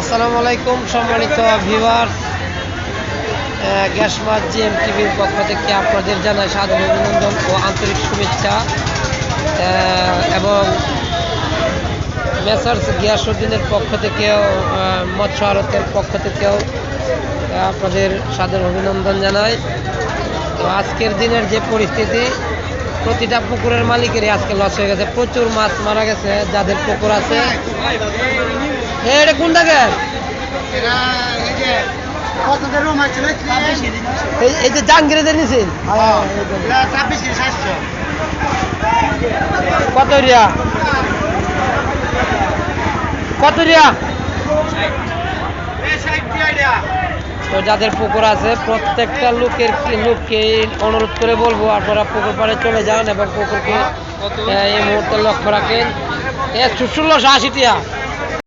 আসসালামু আলাইকুম সম্মানিত ভিউয়ার্স, গ্যাস মাছ জিএম টিভির পক্ষ থেকে আপনাদের জানাই সাদর অভিনন্দন ও আন্তরিক শুভেচ্ছা। এবং মেসার্স গিয়াসউদ্দিনের পক্ষ থেকেও, মৎস্য আড়তের পক্ষ থেকেও আপনাদের সাদর অভিনন্দন জানাই। তো আজকের দিনের যে পরিস্থিতি, প্রতিটা পুকুরের মালিকেরই আজকে লস হয়ে গেছে। প্রচুর মাছ মারা গেছে যাদের পুকুর আছে। এটা কোন জায়গায়? এই যে জাহাঙ্গীরের নিচে কত রিয়া তো যাদের পুকুর আছে প্রত্যেকটা লোককে অনুরোধ করে বলবো আপনারা পুকুর পাড়ে চলে যান এবং পুকুরকে এই মুহূর্তে লক্ষ্য রাখেন। 1680 টাকা।